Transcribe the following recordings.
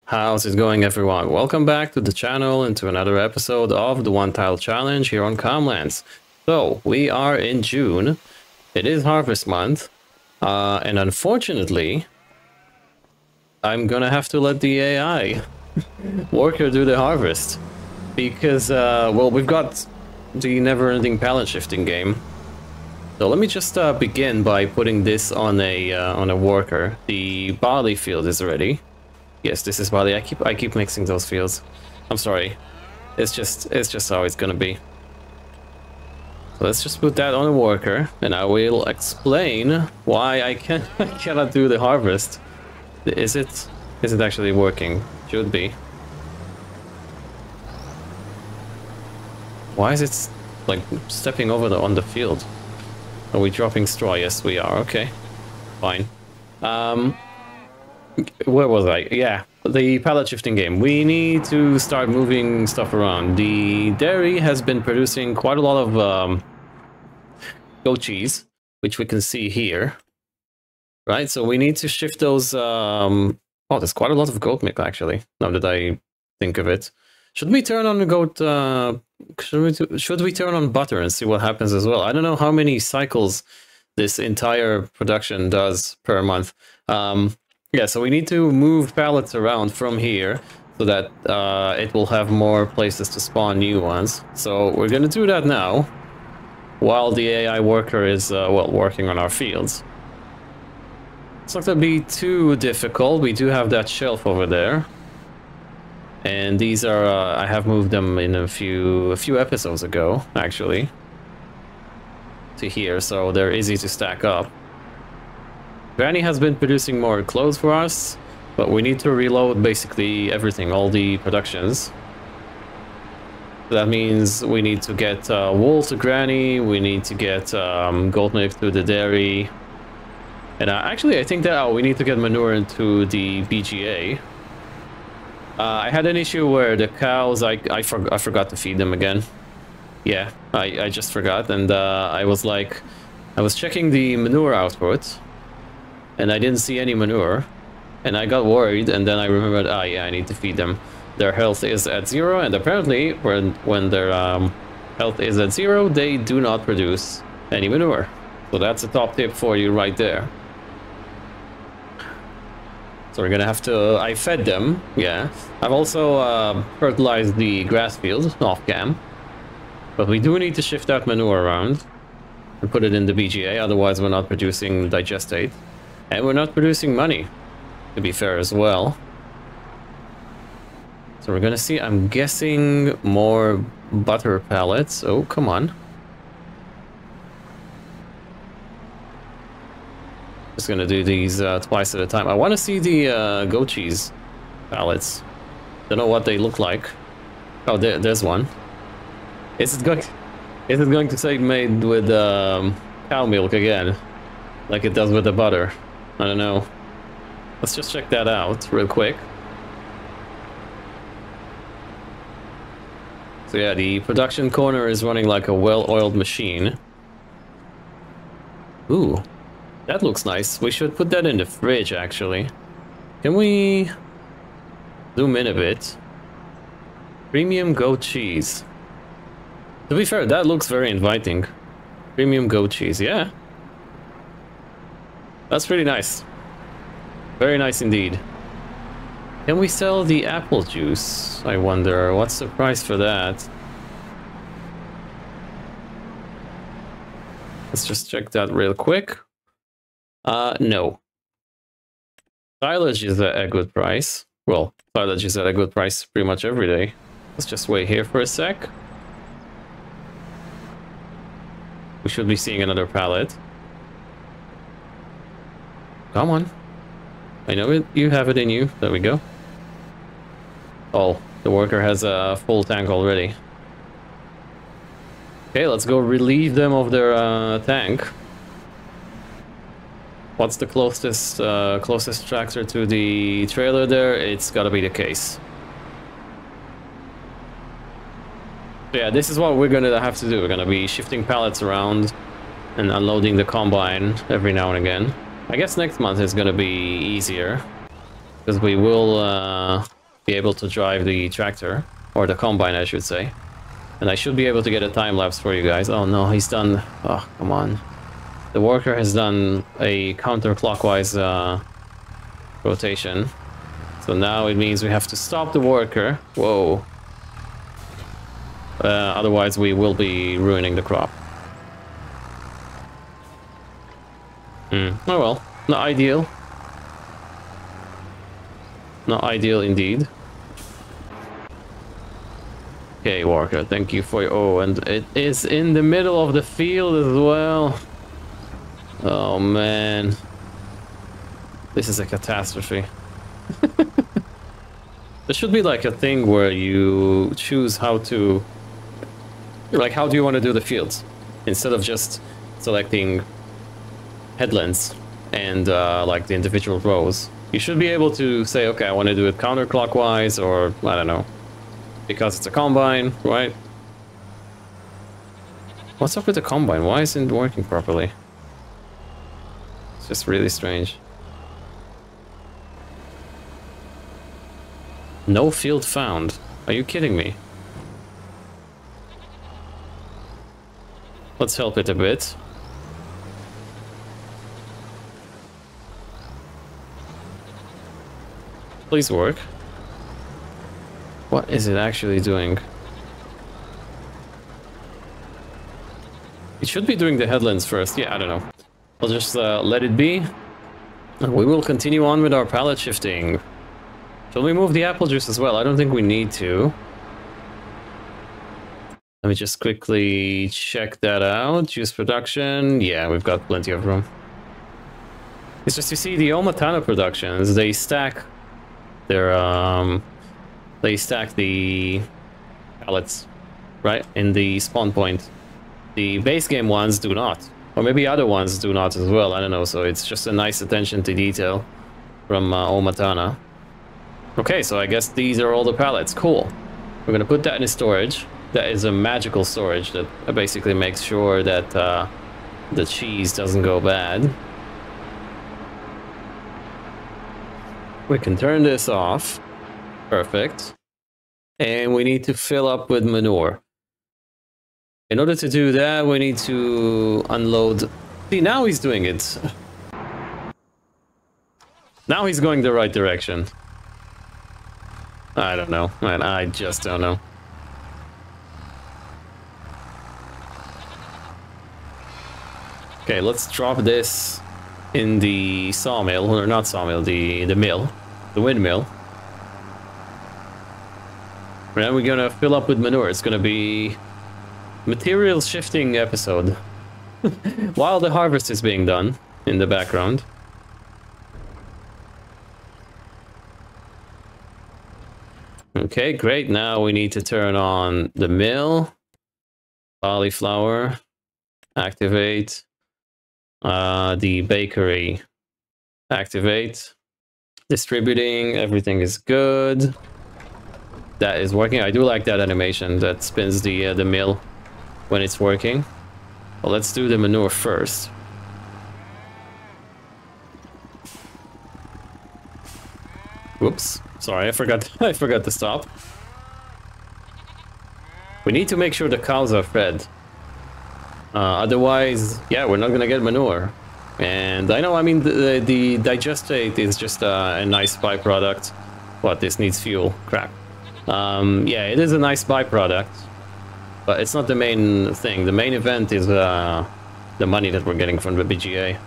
How's it going, everyone? Welcome back to the channel and to another episode of the One Tile Challenge here on Comlands. So, we are in June. It is harvest month. And unfortunately, I'm gonna have to let the AI worker do the harvest. Because, well, we've got the never-ending pallet shifting game. So let me just begin by putting this on a worker. The barley field is ready. Yes, this is barley. I keep mixing those fields. I'm sorry. It's just how it's gonna be. So let's just put that on a worker, and I will explain why I cannot do the harvest. Is it actually working? Should be. Why is it like stepping over on the field? Are we dropping straw? Yes, we are. Okay, fine. Where was I? Yeah, the pallet shifting game. We need to start moving stuff around. The dairy has been producing quite a lot of goat cheese, which we can see here. Right, so we need to shift those. Oh, there's quite a lot of goat milk actually. Now that I think of it, should we turn on the goat? Should we turn on butter and see what happens as well? I don't know how many cycles this entire production does per month. Yeah, so we need to move pallets around from here so that it will have more places to spawn new ones. So we're going to do that now while the AI worker is, well, working on our fields. It's not going to be too difficult. We do have that shelf over there. And these are, I have moved them in a few episodes ago, actually, to here, so they're easy to stack up. Granny has been producing more clothes for us, but we need to reload basically everything, all the productions. That means we need to get wool to Granny, we need to get goat milk to the dairy. And actually I think that we need to get manure into the BGA. I had an issue where the cows, I forgot to feed them again. Yeah, I just forgot, and I was checking the manure output. And I didn't see any manure, and I got worried, and then I remembered, yeah, I need to feed them. Their health is at 0, and apparently when their health is at 0, they do not produce any manure. So that's a top tip for you right there. So we're gonna have to, I fed them, yeah. I've also fertilized the grass field off cam, but we do need to shift that manure around and put it in the BGA, otherwise we're not producing digestate. And we're not producing money, to be fair as well. So we're gonna see, I'm guessing, more butter pallets. Oh, come on. Just gonna do these twice at a time. I want to see the goat cheese pallets. Don't know what they look like. Oh, there's one. Is it going to say made with cow milk again, like it does with the butter? I don't know. Let's just check that out real quick. So yeah, the production corner is running like a well-oiled machine. Ooh, that looks nice. We should put that in the fridge, actually. Can we zoom in a bit? Premium goat cheese. To be fair, that looks very inviting. Premium goat cheese, yeah. That's pretty nice. Very nice indeed. Can we sell the apple juice? I wonder, what's the price for that? Let's just check that real quick. No. Silage is at a good price. Well, silage is at a good price pretty much every day. Let's just wait here for a sec. We should be seeing another pallet. Come on. I know it. You have it in you. There we go. Oh, the worker has a full tank already. Okay, let's go relieve them of their tank. What's the closest tractor to the trailer there? It's gotta be the case. Yeah, this is what we're gonna have to do. We're gonna be shifting pallets around and unloading the combine every now and again. I guess next month is gonna be easier because we will be able to drive the tractor, or the combine, I should say. And I should be able to get a time lapse for you guys. Oh no, he's done. Oh, come on. The worker has done a counterclockwise rotation. So now it means we have to stop the worker. Whoa. Otherwise we will be ruining the crop. Oh well, not ideal. Not ideal indeed. Okay, worker, thank you for your... Oh, and it is in the middle of the field as well. Oh man. This is a catastrophe. There should be like a thing where you choose how to... Like, how do you want to do the fields? Instead of just selecting headlands and like the individual rows. You should be able to say, okay, I want to do it counterclockwise, or I don't know. Because it's a combine, right? What's up with the combine? Why isn't it working properly? It's just really strange. No field found. Are you kidding me? Let's help it a bit. Please work. What is it actually doing? It should be doing the headlands first. Yeah, I don't know. I'll just let it be. We will continue on with our pallet shifting. Shall we move the apple juice as well? I don't think we need to. Let me just quickly check that out. Juice production. Yeah, we've got plenty of room. It's just, you see, the Omatana productions, they stack their they stack the pallets right in the spawn point. The base game ones do not, or maybe other ones do not as well, I don't know. So it's just a nice attention to detail from Omatana. Okay, so I guess these are all the pallets. Cool. We're gonna put that in storage. That is a magical storage that basically makes sure that the cheese doesn't go bad. We can turn this off. Perfect. And we need to fill up with manure. In order to do that, we need to unload. See, now he's doing it. Now he's going the right direction. I don't know, man. I just don't know. Okay, let's drop this in the sawmill, or not sawmill, the mill, the windmill. And then we're gonna fill up with manure. It's gonna be material shifting episode while the harvest is being done in the background. Okay, great. Now we need to turn on the mill. Barley flour. Activate. The bakery. Activate. Distributing. Everything is good. That is working. I do like that animation that spins the mill when it's working. Well, let's do the manure first. Whoops. Sorry, I forgot. I forgot to stop. We need to make sure the cows are fed. Otherwise, yeah, we're not gonna get manure. And I know, I mean, the digestate is just a nice byproduct. What, this needs fuel? Crap. Yeah, it is a nice byproduct, but it's not the main thing. The main event is the money that we're getting from the BGA.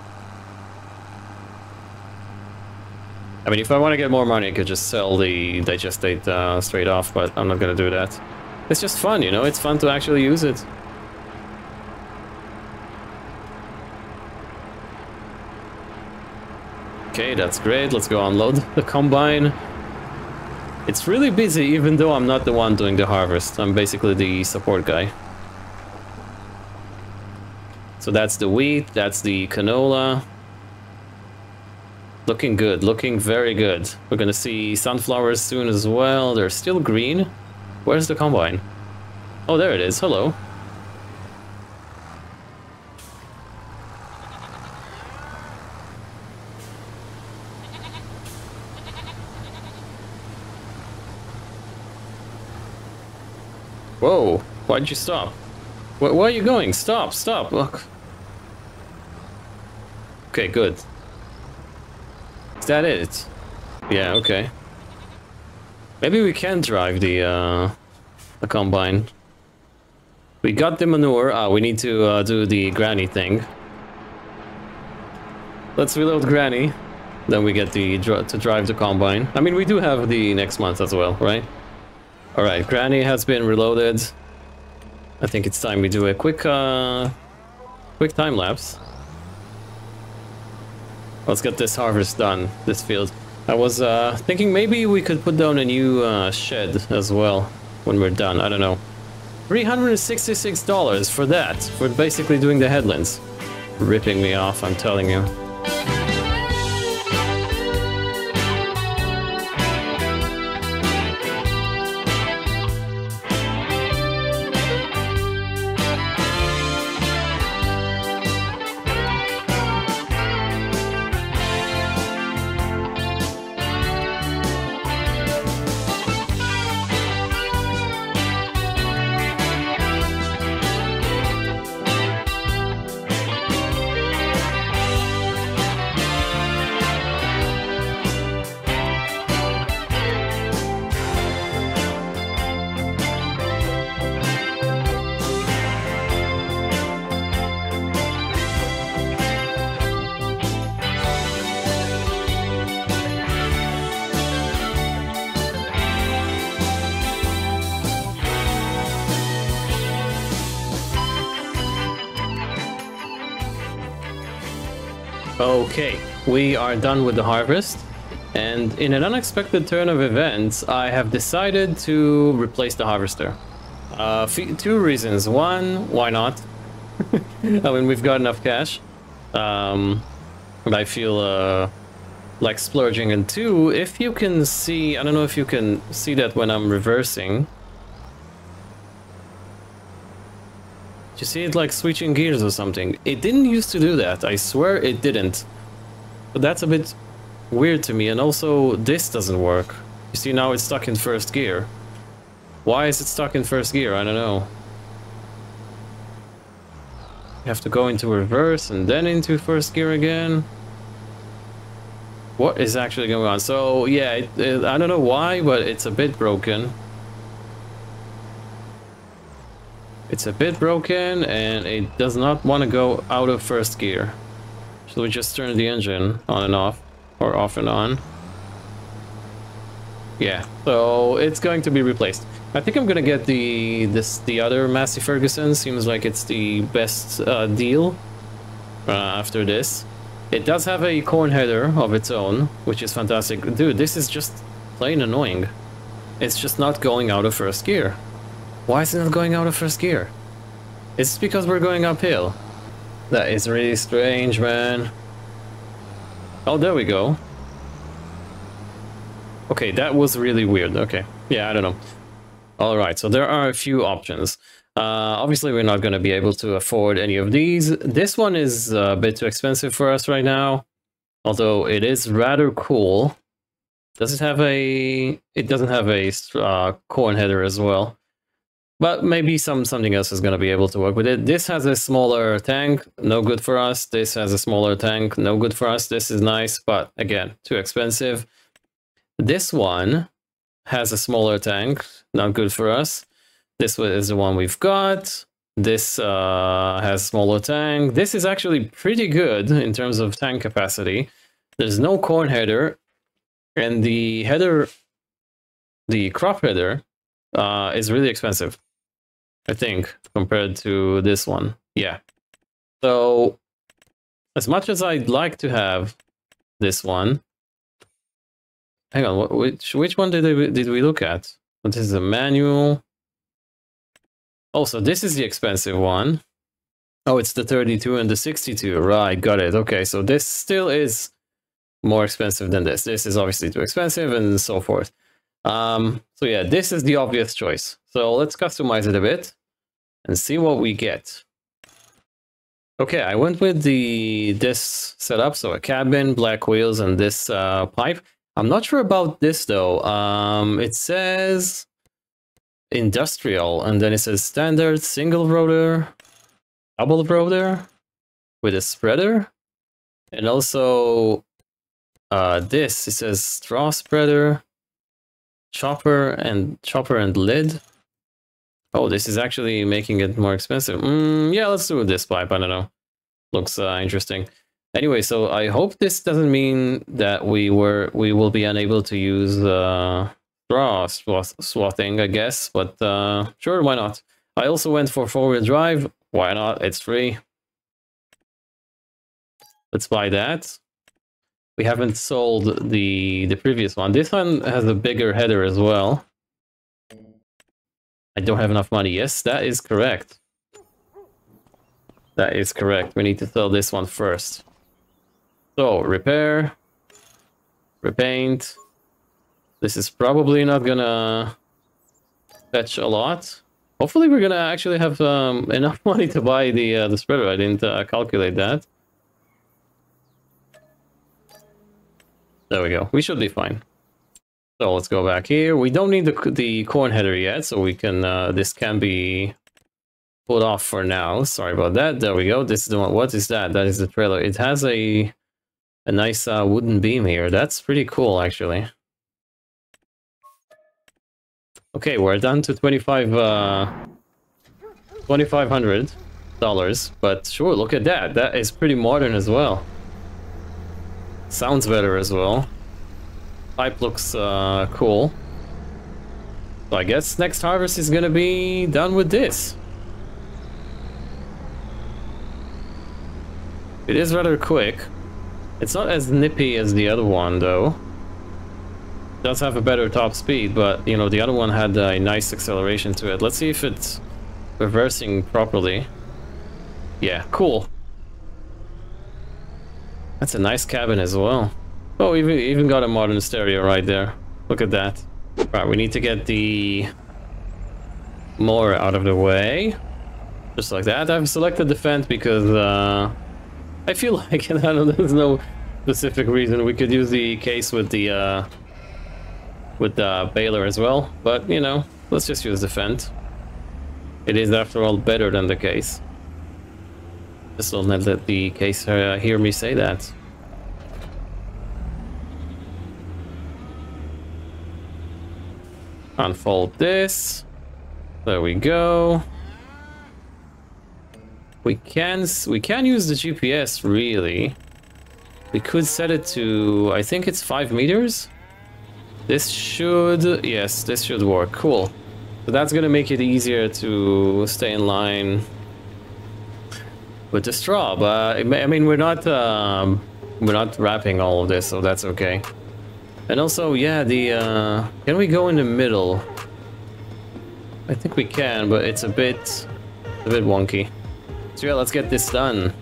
I mean, if I want to get more money, I could just sell the digestate straight off, but I'm not gonna do that. It's just fun, you know? It's fun to actually use it. Okay, that's great. Let's go unload the combine. It's really busy, even though I'm not the one doing the harvest. I'm basically the support guy. So that's the wheat, that's the canola. Looking good, looking very good. We're gonna see sunflowers soon as well. They're still green. Where's the combine? Oh, there it is. Hello. Whoa, why'd you stop? Where are you going? Stop, stop, look. Okay, good. Is that it? Yeah, okay. Maybe we can drive the combine. We got the manure. We need to do the granny thing. Let's reload granny. Then we get the to drive the combine. I mean, we do have the next month as well, right? All right, granny has been reloaded. I think it's time we do a quick time lapse. Let's get this harvest done, this field. I was thinking maybe we could put down a new shed as well when we're done. I don't know. $366 for that, for basically doing the headlands. Ripping me off, I'm telling you. Okay, we are done with the harvest, and in an unexpected turn of events, I have decided to replace the harvester. Two reasons. One, why not? I mean, we've got enough cash, but I feel like splurging. And two, if you can see, I don't know if you can see that when I'm reversing. You see it like switching gears or something. It didn't used to do that. I swear it didn't. But that's a bit weird to me. And also this doesn't work. You see now it's stuck in first gear. Why is it stuck in first gear? I don't know. You have to go into reverse and then into first gear again. What is actually going on? So yeah, I don't know why, but it's a bit broken. It's a bit broken and it does not want to go out of first gear. So we just turn the engine on and off, or off and on. Yeah, so it's going to be replaced. I think I'm gonna get the other Massey Ferguson. Seems like it's the best deal after this. It does have a corn header of its own, which is fantastic. Dude, this is just plain annoying. It's just not going out of first gear. Why is it not going out of first gear? It's because we're going uphill. That is really strange, man. Oh, there we go. Okay, that was really weird. Okay, yeah, I don't know. All right, so there are a few options. Obviously, we're not going to be able to afford any of these. This one is a bit too expensive for us right now, although it is rather cool. Does it have a... It doesn't have a corn header as well. But maybe something else is going to be able to work with it. This has a smaller tank, no good for us. This has a smaller tank, no good for us. This is nice, but again, too expensive. This one has a smaller tank, not good for us. This is the one we've got. This has a smaller tank. This is actually pretty good in terms of tank capacity. There's no corn header, and the header, the crop header, is really expensive, I think, compared to this one. Yeah. So, as much as I'd like to have this one, hang on, which one did we look at? This is a manual. Oh, so this is the expensive one. Oh, it's the 32 and the 62. Right, got it. Okay, so this still is more expensive than this. This is obviously too expensive and so forth. So yeah, this is the obvious choice. So let's customize it a bit and see what we get. Okay, I went with this setup, so a cabin, black wheels, and this pipe. I'm not sure about this though. It says industrial, and then it says standard, single rotor, double rotor with a spreader, and also this, it says straw spreader, chopper and lid. Oh, this is actually making it more expensive. Yeah, let's do this pipe. I don't know. Looks interesting. Anyway, so I hope this doesn't mean that we will be unable to use straw swathing, I guess. But sure, why not? I also went for 4-wheel drive. Why not? It's free. Let's buy that. We haven't sold the previous one. This one has a bigger header as well. I don't have enough money. Yes, that is correct. That is correct. We need to sell this one first. So, repair. Repaint. This is probably not gonna fetch a lot. Hopefully we're gonna actually have enough money to buy the spreader. I didn't calculate that. There we go. We should be fine. So let's go back here. We don't need the corn header yet, so we can this can be put off for now. Sorry about that. There we go. This is the one. What is that? That is the trailer. It has a nice wooden beam here. That's pretty cool, actually. Okay, we're down to $2,500, but sure, look at that. That is pretty modern as well. Sounds better as well. Pipe looks cool. So I guess next harvest is gonna be done with this. It is rather quick. It's not as nippy as the other one, though. It does have a better top speed, but you know, the other one had a nice acceleration to it. Let's see if it's reversing properly. Yeah, cool. That's a nice cabin as well. Oh, even got a modern stereo right there. Look at that. Right, we need to get the mower out of the way. Just like that. I've selected the fence because I feel like I don't know, there's no specific reason. We could use the case with the baler as well, but you know, let's just use the fence. It is after all better than the case. Just don't let the case hear me say that. Unfold this. There we go. We can use the GPS, really. We could set it to, I think it's 5 meters. This should, yes, this should work. Cool. So that's gonna make it easier to stay in line with the straw. But I mean, we're not wrapping all of this, so that's okay. And also, yeah, can we go in the middle? I think we can, but it's a bit wonky. So yeah, let's get this done.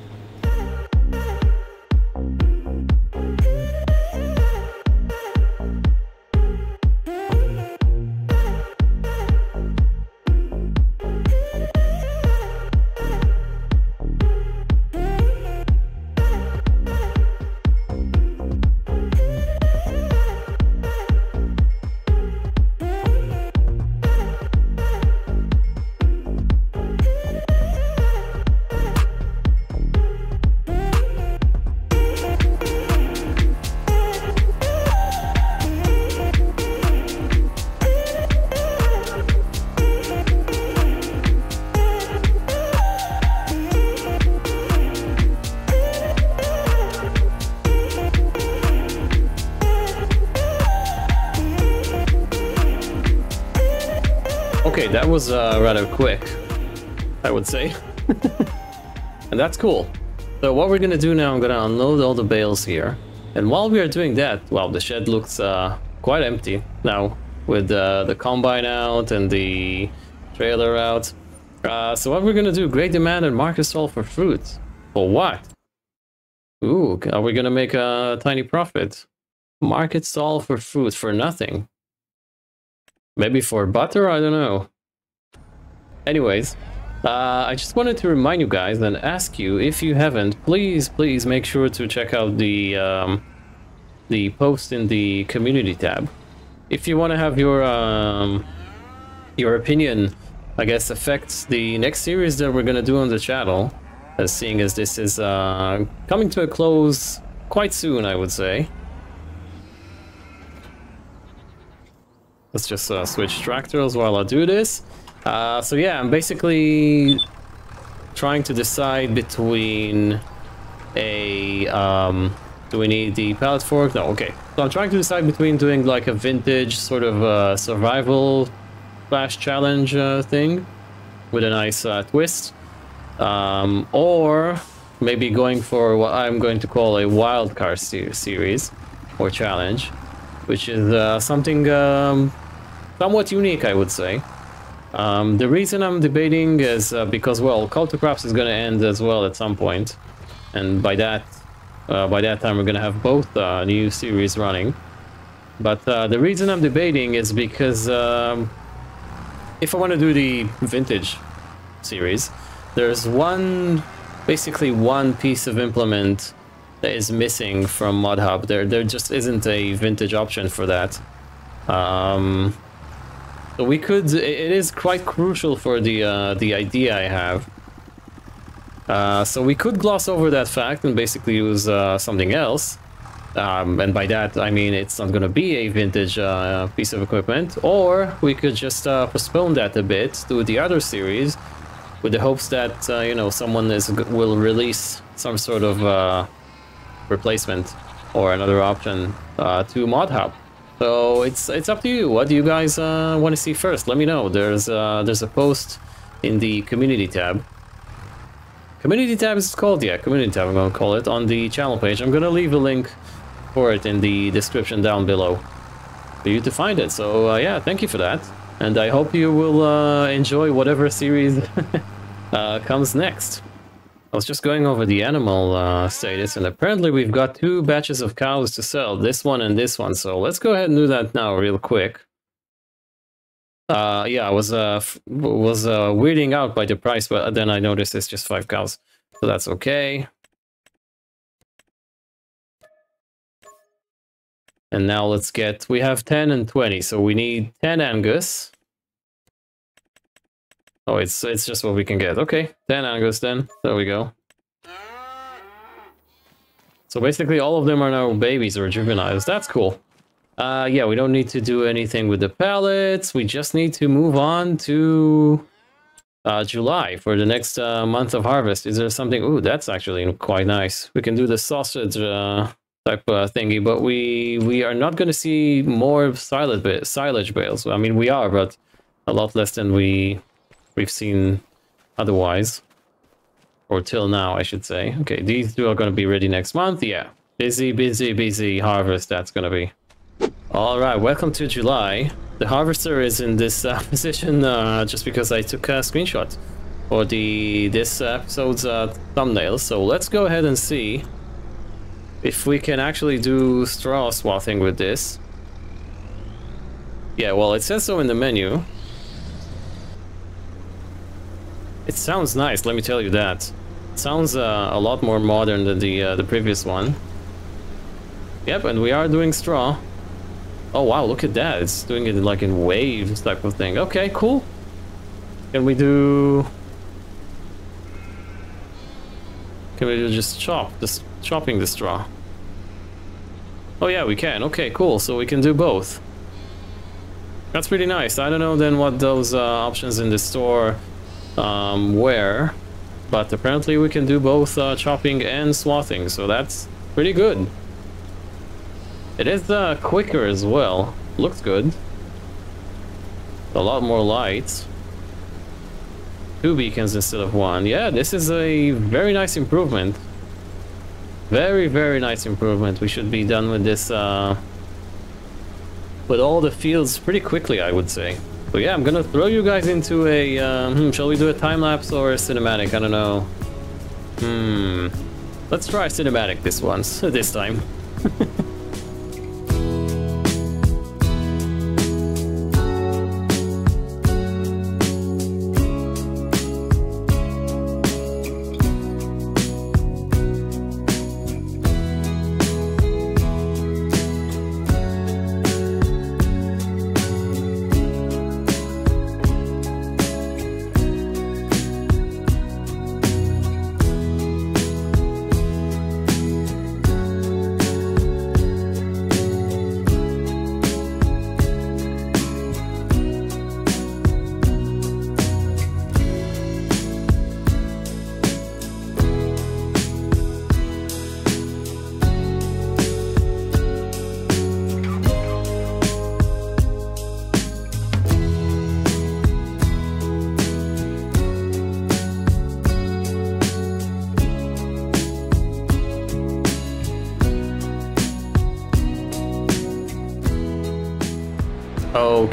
Okay, that was rather quick, I would say. And that's cool. So what we're gonna do now, I'm gonna unload all the bales here. And while we are doing that, well, the shed looks quite empty now, with the combine out and the trailer out. So what we're gonna do, great demand and market stall for fruit. For what? Ooh, are we gonna make a tiny profit? Market stall for fruit for nothing. Maybe for butter? I don't know. Anyways, I just wanted to remind you guys and ask you, if you haven't, please make sure to check out the post in the community tab. If you want to have your your opinion, I guess, affects the next series that we're gonna do on the channel, as seeing as this is coming to a close quite soon, I would say. Let's just switch tractors while I do this. So yeah, I'm basically trying to decide between a do we need the pallet fork? No, okay. So I'm trying to decide between doing like a vintage sort of survival slash challenge thing with a nice twist, or maybe going for what I'm going to call a wildcard series or challenge, which is something somewhat unique, I would say. The reason I'm debating is because, well, Call to Crops is going to end as well at some point, and by that time we're going to have both new series running. But the reason I'm debating is because if I want to do the vintage series, there's basically one piece of implement that is missing from ModHub. There just isn't a vintage option for that. So we could, it is quite crucial for the idea I have. So we could gloss over that fact and basically use something else. And by that, I mean it's not going to be a vintage piece of equipment. Or we could just postpone that a bit, do the other series, with the hopes that, you know, someone will release some sort of replacement or another option to ModHub. So it's up to you. What do you guys want to see first? Let me know. There's a post in the community tab. Community tab is called, yeah, community tab I'm gonna call it, on the channel page. I'm gonna leave a link for it in the description down below for you to find it. So yeah, thank you for that, and I hope you will enjoy whatever series comes next. I was just going over the animal status, and apparently we've got 2 batches of cows to sell, this one and this one, so let's go ahead and do that now real quick. Yeah, I was weirding out by the price, but then I noticed it's just 5 cows, so that's okay. And now let's get, we have 10 and 20, so we need 10 Angus. Oh, it's just what we can get. Okay, 10 Angus then. There we go. So basically all of them are now babies or juveniles. That's cool. Yeah, we don't need to do anything with the pallets. We just need to move on to July for the next month of harvest. Is there something? Ooh, that's actually quite nice. We can do the sausage type thingy, but we are not going to see more silage bales. I mean, we are, but a lot less than we've seen otherwise, or till now, I should say. Okay, these 2 are going to be ready next month. Yeah, busy harvest. That's going to be. All right, welcome to July. The harvester is in this position just because I took a screenshot for this episode's thumbnail. So let's go ahead and see if we can actually do straw swathing with this. Yeah, well, it says so in the menu. It sounds nice, let me tell you that. It sounds a lot more modern than the previous one. Yep, and we are doing straw. Oh wow, look at that. It's doing it like in waves type of thing. Okay, cool. Can we do just chopping the straw? Oh yeah, we can. Okay, cool. So we can do both. That's pretty nice. I don't know then what those options in the store were, but apparently we can do both chopping and swathing, so that's pretty good. It is quicker as well. Looks good. A lot more lights. 2 beacons instead of 1. Yeah, this is a very nice improvement. Very nice improvement. We should be done with this with all the fields pretty quickly, I would say. So yeah, I'm gonna throw you guys into a shall we do a time lapse or a cinematic? I don't know. Let's try cinematic this time.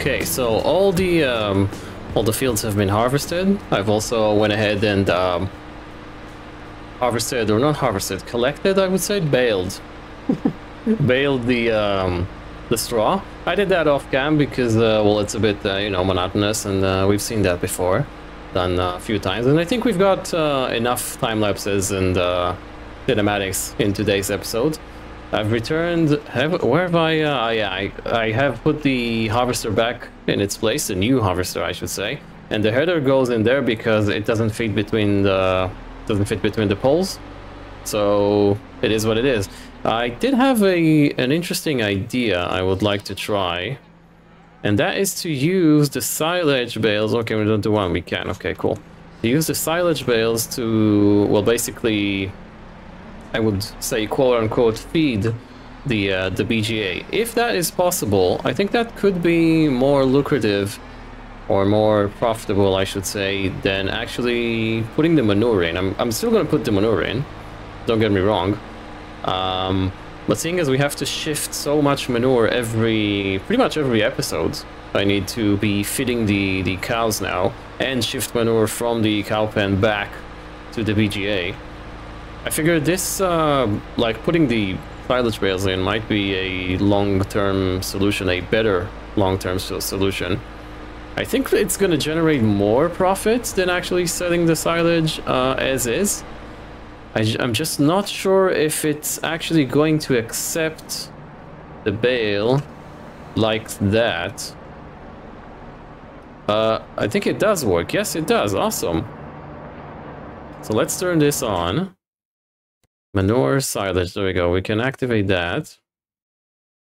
Okay, so all the fields have been harvested. I've also went ahead and harvested, or not harvested, collected, I would say, baled. Baled the straw. I did that off cam because, well, it's a bit, you know, monotonous, and we've seen that before, done a few times, and I think we've got enough time lapses and cinematics in today's episode. I've returned. Where have I? Yeah, I have put the harvester back in its place, the new harvester, I should say, and the header goes in there because it doesn't fit between the poles. So it is what it is. I did have an interesting idea I would like to try, and that is to use the silage bales. Okay, we don't do one. We can. Okay, cool. To use the silage bales to, well, basically, I would say, quote-unquote, feed the BGA. If that is possible, I think that could be more lucrative, or more profitable, I should say, than actually putting the manure in. I'm still going to put the manure in, don't get me wrong. But seeing as we have to shift so much manure pretty much every episode, I need to be feeding the cows now, and shift manure from the cow pen back to the BGA. I figured this, like putting the silage bales in might be a long-term solution, a better long-term solution. I think it's going to generate more profits than actually selling the silage as is. I'm just not sure if it's actually going to accept the bale like that. I think it does work. Yes, it does. Awesome. So let's turn this on. Manure, silage, there we go. We can activate that.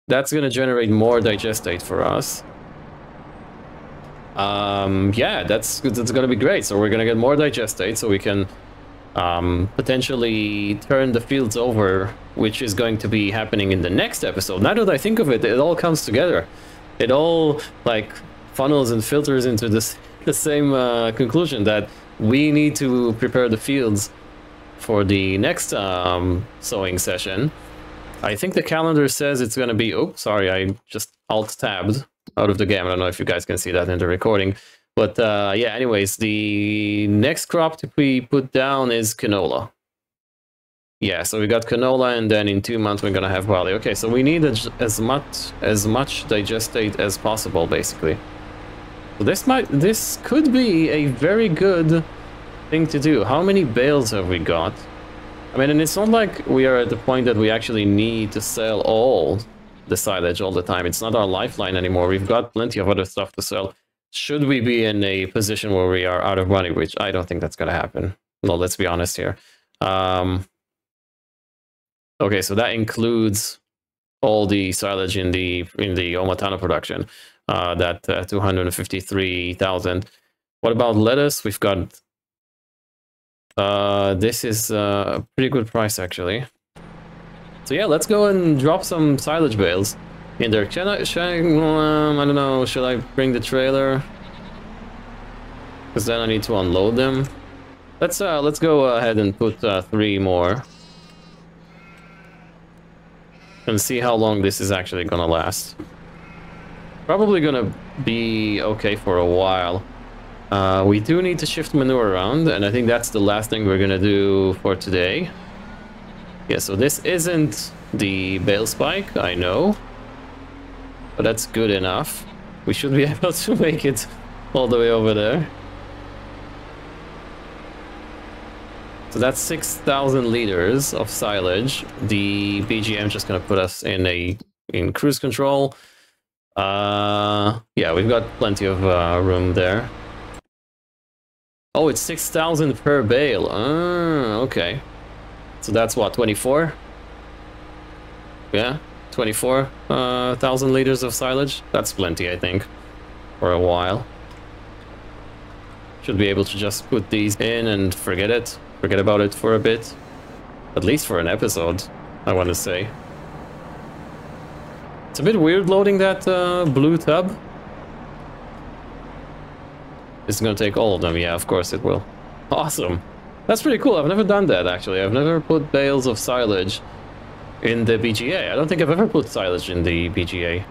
That's going to generate more digestate for us. Yeah, that's going to be great. So we're going to get more digestate, so we can potentially turn the fields over, which is going to be happening in the next episode. Now that I think of it, it all comes together. It all, like, funnels and filters into the same conclusion, that we need to prepare the fields for the next sowing session. I think the calendar says it's going to be... Oh, sorry, I just alt-tabbed out of the game. I don't know if you guys can see that in the recording. But yeah, anyways, the next crop to be put down is canola. Yeah, so we got canola, and then in 2 months we're going to have barley. Okay, so we need as much digestate as possible, basically. So this could be a very good thing to do. How many bales have we got? I mean, and it's not like we are at the point that we actually need to sell all the silage all the time. It's not our lifeline anymore. We've got plenty of other stuff to sell. Should we be in a position where we are out of money, which I don't think that's going to happen. Well, let's be honest here. Okay, so that includes all the silage in the Omatana production. That 253,000. What about lettuce? We've got... this is a pretty good price, actually. So yeah, let's go and drop some silage bales in there. Should I don't know, should I bring the trailer? Because then I need to unload them. Let's go ahead and put 3 more. And see how long this is actually gonna last. Probably gonna be okay for a while. We do need to shift manure around, and I think that's the last thing we're gonna do for today. Yeah, so this isn't the bale spike, I know. But that's good enough. We should be able to make it all the way over there. So that's 6,000 liters of silage. The BGM just gonna put us in cruise control. Yeah, we've got plenty of room there. Oh, it's 6,000 per bale. Okay. So that's what, 24? Yeah, 24,000 liters of silage. That's plenty, I think, for a while. Should be able to just put these in and forget it. Forget about it for a bit. At least for an episode, I want to say. It's a bit weird loading that blue tub. It's gonna take all of them. Yeah, of course it will. Awesome. That's pretty cool. I've never done that, actually. I've never put bales of silage in the BGA. I don't think I've ever put silage in the BGA.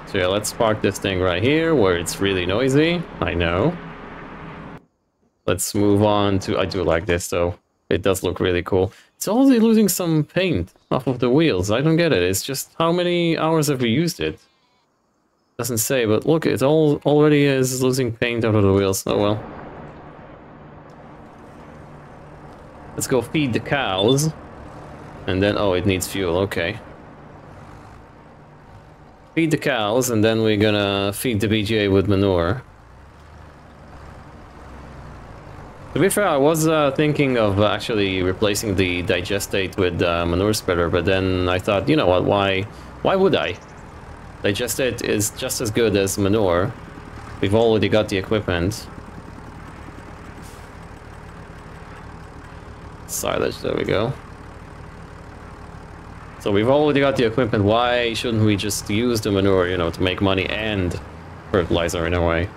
So yeah, let's park this thing right here where it's really noisy. I know. Let's move on to... I do like this though. It does look really cool. It's already losing some paint off of the wheels. I don't get it. It's just how many hours have we used it? Doesn't say, but look, it already is losing paint out of the wheels. Oh well. Let's go feed the cows. And then... oh, it needs fuel. Okay. Feed the cows, and then we're gonna feed the BGA with manure. To be fair, I was thinking of actually replacing the digestate with manure spreader, but then I thought, you know what, why would I? Digestate is just as good as manure. We've already got the equipment. Silage, there we go. So we've already got the equipment, why shouldn't we just use the manure, you know, to make money and fertilizer in a way?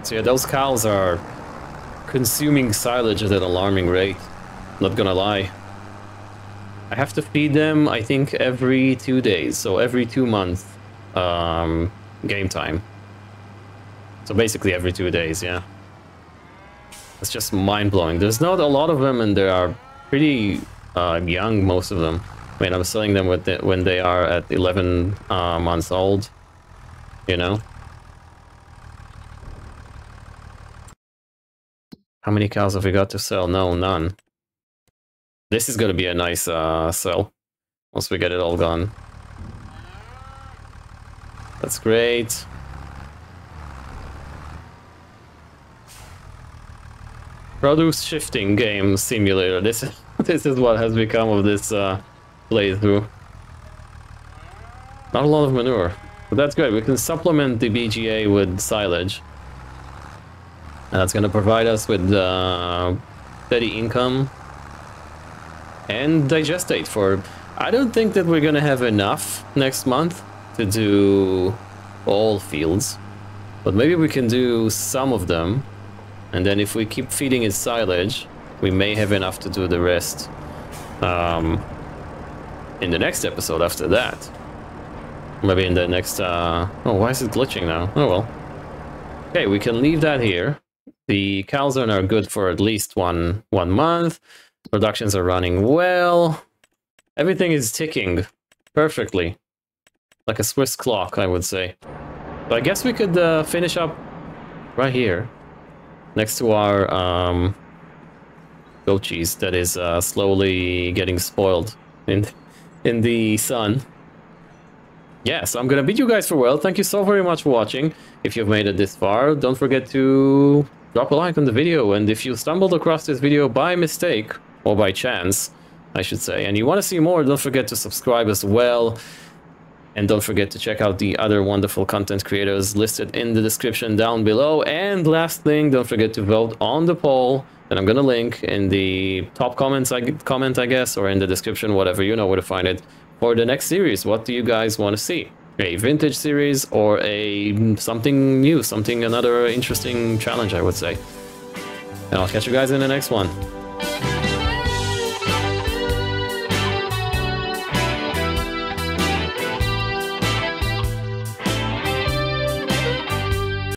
So yeah, those cows are consuming silage at an alarming rate, not gonna lie. I have to feed them, I think, every 2 days, so every 2 months game time. So basically every 2 days, yeah. It's just mind-blowing. There's not a lot of them, and they are pretty young, most of them. I mean, I'm selling them with when they are at 11 months old, you know? How many cows have we got to sell? No, none. This is gonna be a nice sell once we get it all gone. That's great. Produce shifting game simulator. This is what has become of this playthrough. Not a lot of manure, but that's good. We can supplement the BGA with silage. And that's gonna provide us with steady income and digestate for... I don't think that we're gonna have enough next month to do all fields, but maybe we can do some of them. And then if we keep feeding it silage, we may have enough to do the rest in the next episode after that. Maybe in the next... oh, why is it glitching now? Oh well. Okay, we can leave that here. The cows are now good for at least one month. Productions are running well. Everything is ticking perfectly. Like a Swiss clock, I would say. So I guess we could finish up right here. Next to our goat cheese that is slowly getting spoiled in the sun. Yeah, so I'm gonna bid you guys farewell. Thank you so very much for watching. If you've made it this far, don't forget to drop a like on the video. And if you stumbled across this video by mistake, or by chance, I should say, and you want to see more, don't forget to subscribe as well. And don't forget to check out the other wonderful content creators listed in the description down below. And last thing, don't forget to vote on the poll that I'm gonna link in the top comment, I guess, or in the description, whatever, you know where to find it, for the next series. What do you guys want to see? A vintage series or a something new, another interesting challenge, I would say. And I'll catch you guys in the next one.